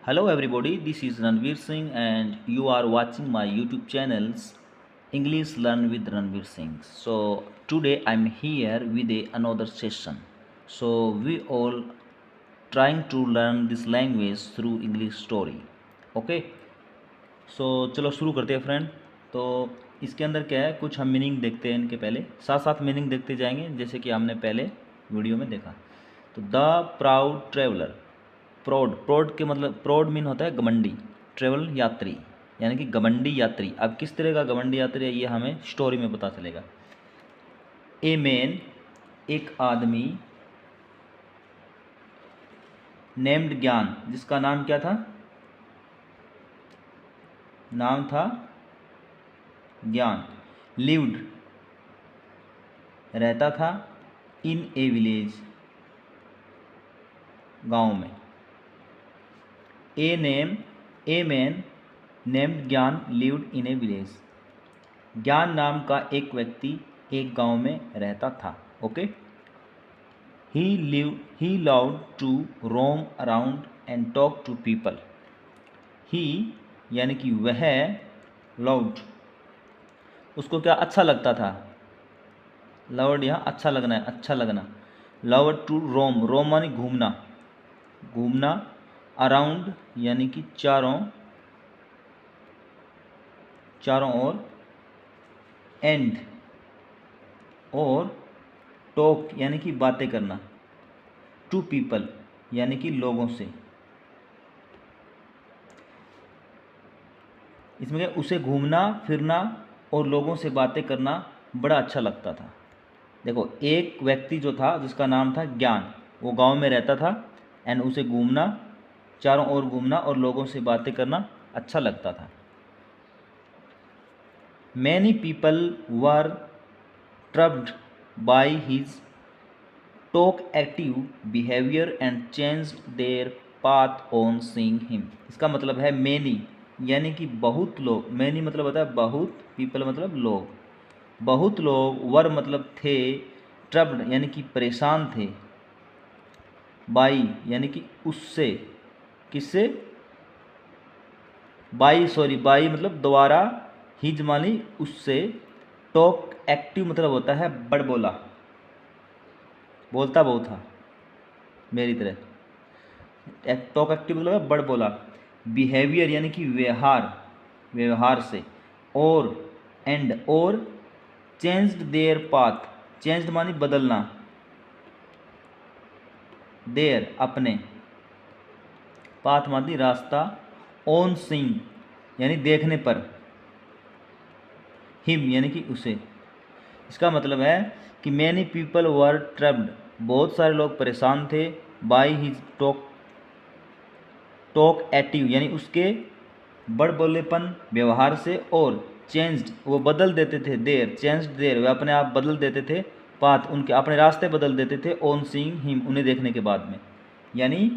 Hello everybody, this is Ranveer Singh and you are watching my YouTube channels English Learn with Ranveer Singh. So today I'm here with another session. So we all trying to learn this language through English story. Okay? सो चलो शुरू करते हैं friend. तो इसके अंदर क्या है, कुछ हम मीनिंग देखते हैं इनके पहले, साथ साथ मीनिंग देखते जाएंगे जैसे कि हमने पहले वीडियो में देखा। तो the proud traveller, proud, proud के मतलब प्रौड मीन होता है घमंडी, ट्रेवल यात्री यानी कि घमंडी यात्री। अब किस तरह का घमंडी यात्री है ये हमें स्टोरी में पता चलेगा। ए मैन, एक आदमी, नेम्ड ज्ञान, जिसका नाम क्या था, नाम था ज्ञान, लिव्ड, रहता था, इन ए विलेज, गांव में। ए मैन नेम्ड ज्ञान लिव्ड इन ए विलेज, ज्ञान नाम का एक व्यक्ति एक गांव में रहता था। Okay. He loved to roam around and talk to people. He यानी कि वह, लव्ड उसको क्या अच्छा लगता था, लव्ड यहाँ अच्छा लगना है, अच्छा लगना। लव्ड टू रोम, रोम मानी घूमना, घूमना। अराउंड यानी कि चारों, चारों ओर। एंड और टॉक यानी कि बातें करना। टू पीपल यानी कि लोगों से। इसमें क्या, उसे घूमना फिरना और लोगों से बातें करना बड़ा अच्छा लगता था। देखो, एक व्यक्ति जो था जिसका नाम था ज्ञान, वो गांव में रहता था एंड उसे घूमना, चारों ओर घूमना और लोगों से बातें करना अच्छा लगता था। Many people were troubled by his talkative behaviour and change their path on seeing him. इसका मतलब है मैनी यानी कि बहुत लोग, मैनी मतलब होता है बहुत, पीपल मतलब लोग, बहुत लोग, वर मतलब थे, ट्रब्ड यानी कि परेशान थे, बाई यानी कि उससे, किससे, बाई मतलब द्वारा, हिज मानी उससे, टॉक एक्टिव मतलब होता है बड़बोला, बोलता बहुत था मेरी तरह। टॉक एक्टिव मतलब है बड़बोला। बिहेवियर यानी कि व्यवहार, व्यवहार से। और एंड और चेंज्ड देयर पाथ, चेंज्ड मानी बदलना, देयर अपने, पाथ मानी रास्ता, ऑन सीइंग यानी देखने पर, हिम यानी कि उसे। इसका मतलब है कि मैनी पीपल वर ट्रब्ड, बहुत सारे लोग परेशान थे, बाई हिज टॉक एक्टिव यानी उसके बड़बोलेपन व्यवहार से, और चेंज्ड वो बदल देते थे, देर चेंज्ड देर वे अपने आप बदल देते थे, पाथ उनके अपने रास्ते बदल देते थे, ऑन सीइंग हिम उन्हें देखने के बाद में। यानी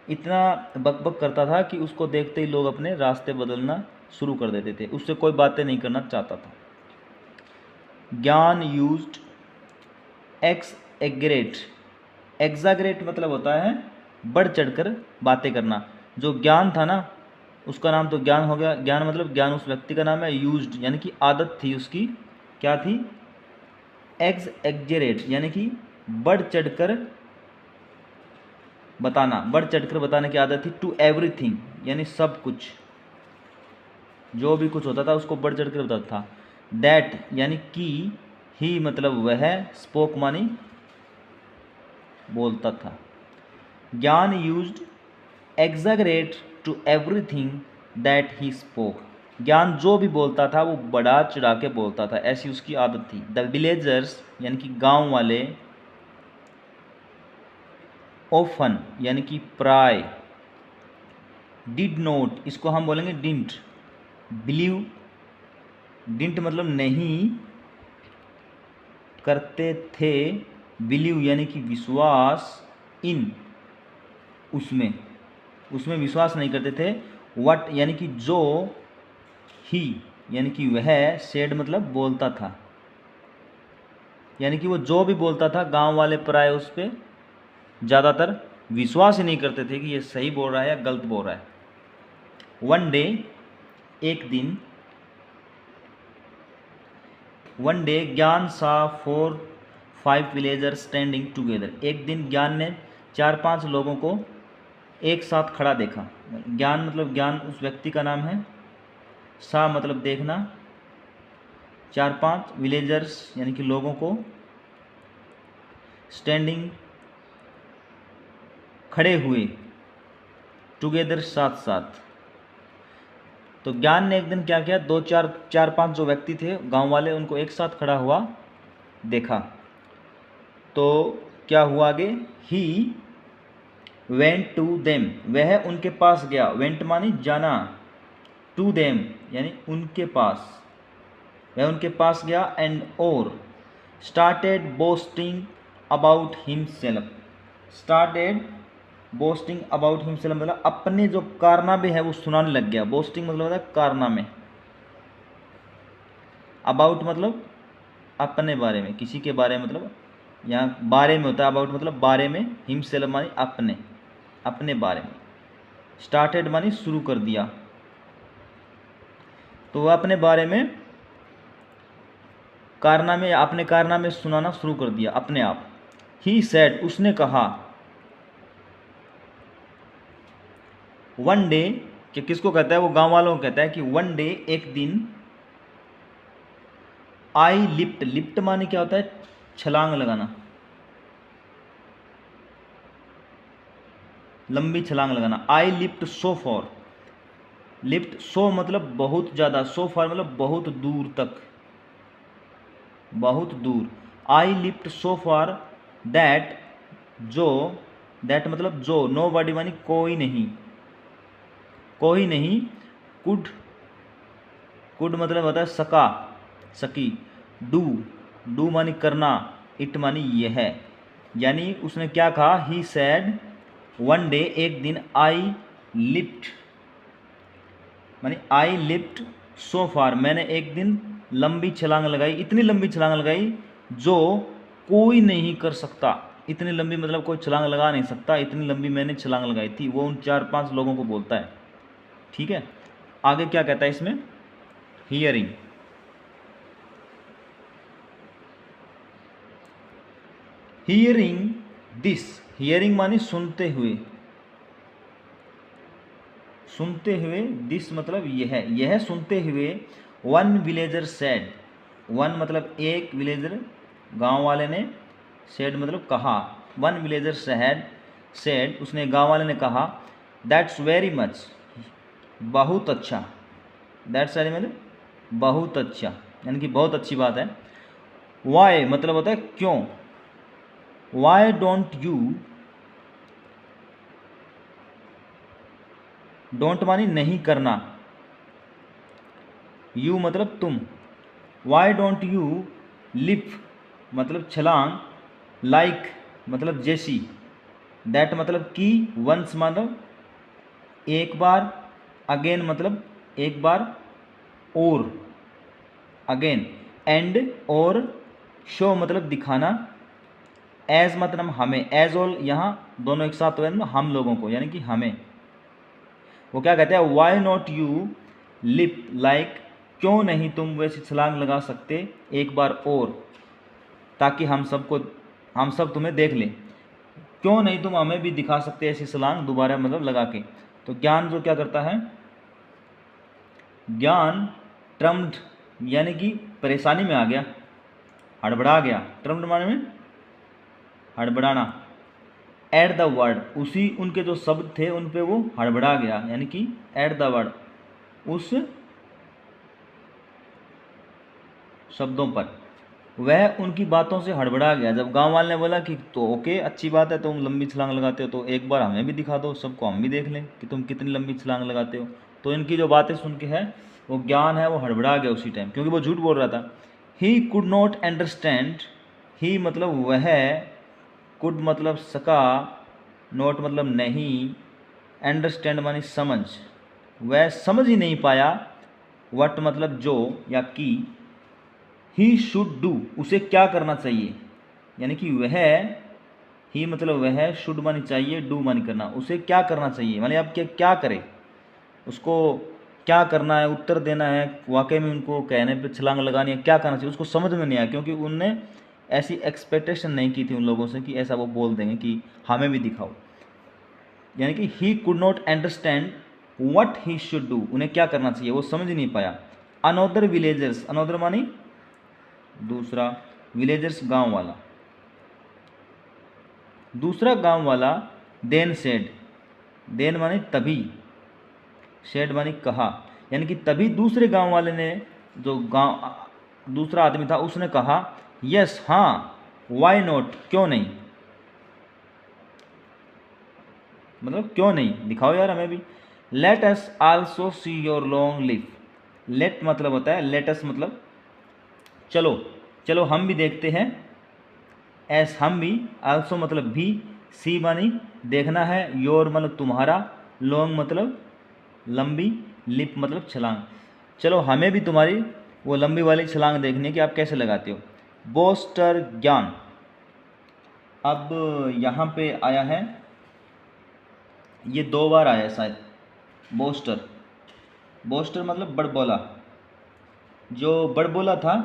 इतना बकबक करता था कि उसको देखते ही लोग अपने रास्ते बदलना शुरू कर देते थे, उससे कोई बातें नहीं करना चाहता था। ज्ञान यूज्ड एक्सएग्रेट, एग्जाग्रेट मतलब होता है बढ़ चढ़कर बातें करना। जो ज्ञान था ना, उसका नाम तो ज्ञान हो गया, ज्ञान मतलब ज्ञान उस व्यक्ति का नाम है, यूज्ड यानी कि आदत थी उसकी, क्या थी, एक्सएग्जरेट यानी कि बढ़ चढ़कर बताना, बढ़ चढ़कर बताने की आदत थी। टू एवरीथिंग यानी सब कुछ, जो भी कुछ होता था उसको बढ़ चढ़कर बताता था। दैट यानी कि, ही मतलब वह, स्पोक मानी बोलता था। Gyan used exaggerate to everything that he spoke, Gyan जो भी बोलता था वो बढ़ा चढ़ा के बोलता था, ऐसी उसकी आदत थी। द विलेजर्स यानी कि गांव वाले, ऑफन यानी कि प्राय, डिड नोट इसको हम बोलेंगे डिंट, बिलीव, डिंट मतलब नहीं करते थे, बिलीव यानी कि विश्वास, इन उसमें, उसमें विश्वास नहीं करते थे। वट यानी कि जो, ही यानी कि वह, सेड मतलब बोलता था, यानी कि वो जो भी बोलता था गांव वाले प्राय उस पर ज़्यादातर विश्वास ही नहीं करते थे कि ये सही बोल रहा है या गलत बोल रहा है। वन डे एक दिन, वन डे ज्ञान सा 4-5 विलेजर्स स्टैंडिंग टुगेदर। एक दिन ज्ञान ने 4-5 लोगों को एक साथ खड़ा देखा। ज्ञान मतलब ज्ञान उस व्यक्ति का नाम है, सा मतलब देखना, 4-5 विलेजर्स यानी कि लोगों को, स्टैंडिंग खड़े हुए, टुगेदर साथ साथ। तो ज्ञान ने एक दिन क्या किया, 4-5 जो व्यक्ति थे गांव वाले, उनको एक साथ खड़ा हुआ देखा। तो क्या हुआ आगे, ही वेंट टू देम, वह उनके पास गया, वेंट मानी जाना, टू देम यानी उनके पास, वह उनके पास गया, एंड और started boasting about himself, started boasting about himself मतलब अपने जो कारनामे है वो सुनाने लग गया। बोस्टिंग मतलब होता है कारनामे, अबाउट मतलब अपने बारे में, किसी के बारे में, मतलब यहाँ बारे में होता है, अबाउट मतलब बारे में, हिमसेल्फ मानी अपने, अपने बारे में, स्टार्टेड मानी शुरू कर दिया, तो वह अपने बारे में कारनामे, अपने कारनामे सुनाना शुरू कर दिया अपने आप। ही सेड उसने कहा, वन डे, कि किसको कहता है, वो गांव वालों को कहता है कि वन डे एक दिन, आई लिफ्ट, लिफ्ट माने क्या होता है, छलांग लगाना, लंबी छलांग लगाना, I lift so for, lift so मतलब बहुत ज़्यादा, सो फॉर मतलब बहुत दूर तक, बहुत दूर, आई लिफ्ट सो फॉर दैट, जो, दैट मतलब जो, नो बॉडी मानी कोई नहीं, कोई नहीं, कुड, कुड मतलब होता है सका, सकी, डू, डू मानी करना, इट मानी यह, यानी उसने क्या कहा, ही सैड वन डे एक दिन, आई लिफ्ट मानी आई लिफ्ट सो फार, मैंने एक दिन लंबी छलांग लगाई, इतनी लंबी छलांग लगाई जो कोई नहीं कर सकता, इतनी लंबी मतलब कोई छलांग लगा नहीं सकता, इतनी लंबी मैंने छलांग लगाई थी। वो उन 4-5 लोगों को बोलता है। ठीक है, आगे क्या कहता है इसमें, हियरिंग, हियरिंग दिस, हियरिंग मानी सुनते हुए, सुनते हुए, दिस मतलब यह सुनते हुए, वन विलेजर सेड, वन मतलब एक, विलेजर गांव वाले ने, सेड मतलब कहा, वन विलेजर सेड, सेड उसने, गांव वाले ने कहा, दैट्स वेरी मच बहुत अच्छा, दैट्स वेरी मतलब बहुत अच्छा यानी कि बहुत अच्छी बात है। वाई मतलब होता है क्यों, वाई डोंट यू, डोंट मानी नहीं करना, यू मतलब तुम, वाई डोंट यू लिप मतलब छलांग, लाइक मतलब जैसी, दैट मतलब की, वंस मतलब एक बार, अगेन मतलब एक बार और, अगेन, एंड और, शो मतलब दिखाना, एज मतलब हमें, एज ऑल यहाँ दोनों एक साथ हुए ना, हम लोगों को यानी कि हमें। वो क्या कहते हैं, why not you lip like, क्यों नहीं तुम वैसी छलांग लगा सकते एक बार और, ताकि हम सब तुम्हें देख लें, क्यों नहीं तुम हमें भी दिखा सकते ऐसी छलांग दोबारा मतलब लगा के। तो ज्ञान जो क्या करता है, ज्ञान ट्रम्ड यानी कि परेशानी में आ गया, हड़बड़ा गया, ट्रम्ड माने में हड़बड़ाना, एट द वर्ड उसी, उनके जो शब्द थे उन पे वो हड़बड़ा गया, यानी कि एट द वर्ड उस शब्दों पर, वह उनकी बातों से हड़बड़ा गया। जब गांव वाले ने बोला कि तो ओके अच्छी बात है, तुम लंबी छलांग लगाते हो तो एक बार हमें भी दिखा दो, सबको हम भी देख लें कि तुम कितनी लंबी छलांग लगाते हो। तो इनकी जो बातें सुन के है वो ज्ञान है वो हड़बड़ा गया उसी टाइम, क्योंकि वो झूठ बोल रहा था। ही कुड नॉट अंडरस्टैंड, ही मतलब वह, कुड मतलब सका, नॉट मतलब नहीं, अंडरस्टैंड मानी समझ, वह समझ ही नहीं पाया, वट मतलब जो या की, ही शुड डू उसे क्या करना चाहिए, यानी कि वह, ही मतलब वह, शुड मानी चाहिए, डू मानी करना, उसे क्या करना चाहिए, मानी अब क्या क्या करे, उसको क्या करना है, उत्तर देना है, वाकई में उनको कहने पे छलांग लगानी है, क्या करना चाहिए, उसको समझ में नहीं आया, क्योंकि उनने ऐसी एक्सपेक्टेशन नहीं की थी उन लोगों से कि ऐसा वो बोल देंगे कि हमें भी दिखाओ। यानी कि he could not understand what he should do, उन्हें क्या करना चाहिए वो समझ नहीं पाया। अनोदर विलेजर्स, अनोदर मानी दूसरा, विलेजर्स गांव वाला, दूसरा गांव वाला, देन सेड, देन मानी तभी, सेड मानी कहा, यानी कि तभी दूसरे गांव वाले ने, जो गांव दूसरा आदमी था उसने कहा, यस हाँ, वाई नॉट, क्यों नहीं, मतलब क्यों नहीं, दिखाओ यार हमें भी। Let us also see your long live, let मतलब होता है, लेट अस मतलब चलो, चलो हम भी देखते हैं, एस हम भी, आल्सो मतलब भी, सी मानी देखना है, योर मतलब तुम्हारा, लॉन्ग मतलब लंबी, लिप मतलब छलांग, चलो हमें भी तुम्हारी वो लंबी वाली छलांग देखनी है कि आप कैसे लगाते हो। बोस्टर ज्ञान, अब यहाँ पे आया है, ये 2 बार आया है शायद, बोस्टर, बोस्टर मतलब बड़बोला, जो बड़बोला था,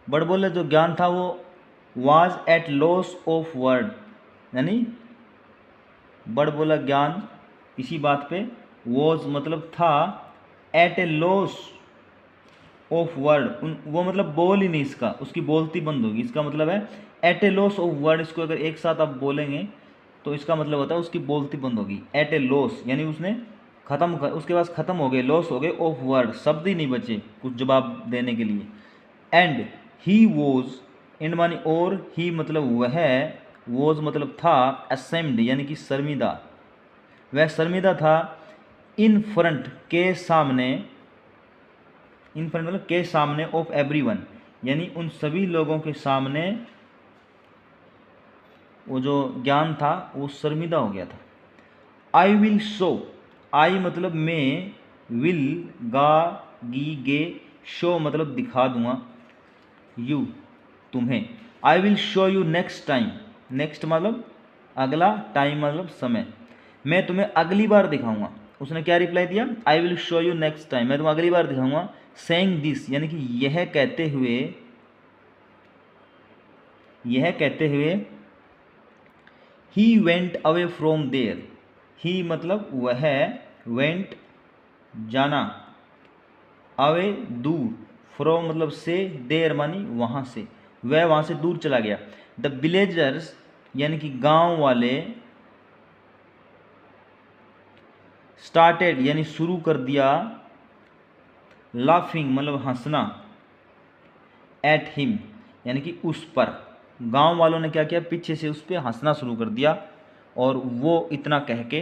बड़बोले जो ज्ञान था वो was at loss of word, यानी बड़बोला ज्ञान इसी बात पे, वॉज मतलब था, at a loss of word, वो मतलब बोल ही नहीं इसका, उसकी बोलती बंद होगी, इसका मतलब है at a loss of word, इसको अगर एक साथ आप बोलेंगे तो इसका मतलब होता है उसकी बोलती बंद होगी। एट ए लॉस यानी उसने खत्म कर, उसके पास खत्म हो गए, लॉस हो गए, ऑफ वर्ड शब्द ही नहीं बचे कुछ जवाब देने के लिए। एंड ही वॉज, एंड मानी और, ही मतलब वह, वॉज मतलब था, असेम्ड यानी कि शर्मिंदा, वह शर्मिंदा था, इन फ्रंट के सामने, इन फ्रंट मतलब के सामने, ऑफ एवरीवन यानी उन सभी लोगों के सामने, वो जो ज्ञान था वो शर्मिंदा हो गया था। आई विल शो, आई मतलब मैं, विल गा गी गे, शो मतलब दिखा दूंगा, यू तुम्हें, I will show you next time, next मतलब अगला, टाइम मतलब समय, मैं तुम्हें अगली बार दिखाऊंगा। उसने क्या रिप्लाई दिया, I will show you next time, मैं तुम्हें अगली बार दिखाऊंगा। सेइंग दिस यानी कि यह कहते हुए, यह कहते हुए, he went away from there, he मतलब वह, वेंट जाना, अवे दूर, फ्रॉम मतलब से, देर मानी वहाँ से, वह वहाँ से दूर चला गया। द विलेजर्स यानी कि गांव वाले, स्टार्टेड यानी शुरू कर दिया, लाफिंग मतलब हंसना, एट हिम यानी कि उस पर, गांव वालों ने क्या किया, पीछे से उस पर हंसना शुरू कर दिया, और वो इतना कह के